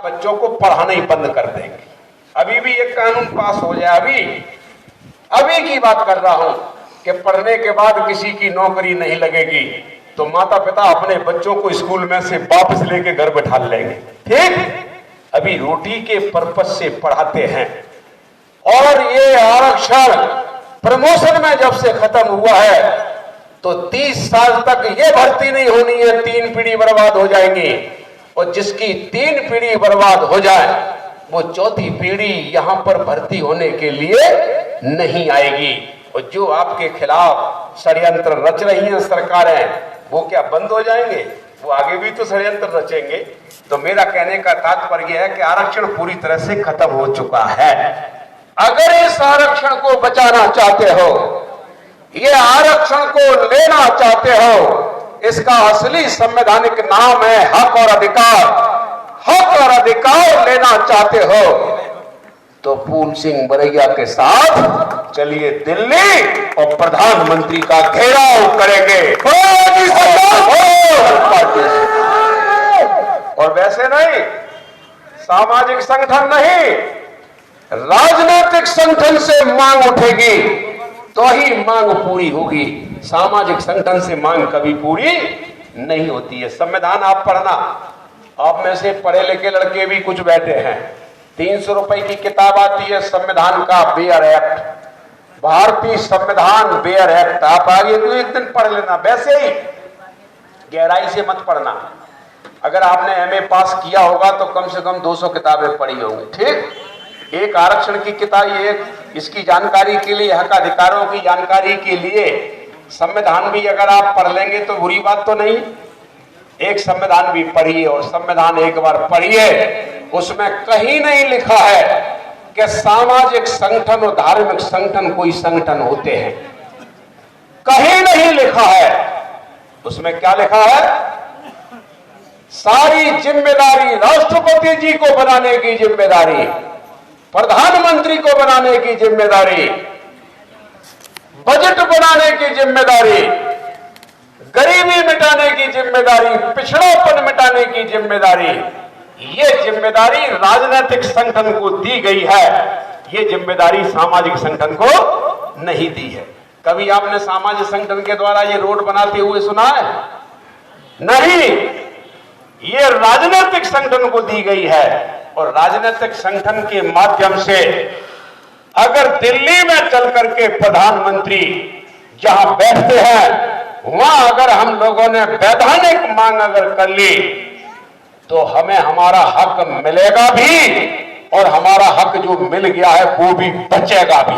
बच्चों को पढ़ाना ही बंद कर देंगे। अभी भी एक कानून पास हो जाए, अभी की बात कर रहा हूं कि पढ़ने के बाद किसी की नौकरी नहीं लगेगी तो माता पिता अपने बच्चों को स्कूल में से वापस लेके घर बैठा लेंगे। ठीक, अभी रोटी के पर्पस से पढ़ाते हैं। और ये आरक्षण प्रमोशन में जब से खत्म हुआ है तो 30 साल तक ये भर्ती नहीं होनी है, 3 पीढ़ी बर्बाद हो जाएंगी। और जिसकी 3 पीढ़ी बर्बाद हो जाए वो 4थी पीढ़ी यहां पर भर्ती होने के लिए नहीं आएगी। और जो आपके खिलाफ षड्यंत्र रच रही हैं सरकारें, वो क्या बंद हो जाएंगे? वो आगे भी तो षड्यंत्र रचेंगे। तो मेरा कहने का तात्पर्य है कि आरक्षण पूरी तरह से खत्म हो चुका है। अगर इस आरक्षण को बचाना चाहते हो, ये आरक्षण को लेना चाहते हो, इसका असली संवैधानिक नाम है हक और अधिकार। हक और अधिकार लेना चाहते हो तो फूल सिंह बरैया के साथ चलिए दिल्ली और प्रधानमंत्री का घेराव करेंगे। और वैसे नहीं, सामाजिक संगठन नहीं, राजनीतिक संगठन से मांग उठेगी तो ही मांग पूरी होगी। सामाजिक संगठन से मांग कभी पूरी नहीं होती है। संविधान आप पढ़ना, आप में से पढ़े लिखे लड़के भी कुछ बैठे हैं, 300 रुपए की किताब आती है संविधान का बेयर एक्ट, भारतीय संविधान बेयर एक्ट। आप आगे तो एक दिन पढ़ लेना, वैसे ही गहराई से मत पढ़ना। अगर आपने एमए पास किया होगा तो कम से कम 200 किताबें पढ़ी होंगी। ठीक, एक आरक्षण की किताब, ये इसकी जानकारी के लिए, हक अधिकारों की जानकारी के लिए संविधान भी अगर आप पढ़ लेंगे तो बुरी बात तो नहीं। एक संविधान भी पढ़िए, और संविधान एक बार पढ़िए, उसमें कहीं नहीं लिखा है कि सामाजिक संगठन और धार्मिक संगठन कोई संगठन होते हैं। कहीं नहीं लिखा है। उसमें क्या लिखा है? सारी जिम्मेदारी राष्ट्रपति जी को बनाने की जिम्मेदारी, प्रधानमंत्री को बनाने की जिम्मेदारी, बजट बनाने की जिम्मेदारी, गरीबी मिटाने की जिम्मेदारी, पिछड़ापन मिटाने की जिम्मेदारी, ये जिम्मेदारी राजनीतिक संगठन को दी गई है। ये जिम्मेदारी सामाजिक संगठन को नहीं दी है। कभी आपने सामाजिक संगठन के द्वारा ये रोड बनाते हुए सुना है? नहीं, ये राजनीतिक संगठन को दी गई है। और राजनीतिक संगठन के माध्यम से अगर दिल्ली में चल करके प्रधानमंत्री जहां बैठते हैं वहां अगर हम लोगों ने वैधानिक मांग अगर कर ली तो हमें हमारा हक मिलेगा भी, और हमारा हक जो मिल गया है वो भी बचेगा भी।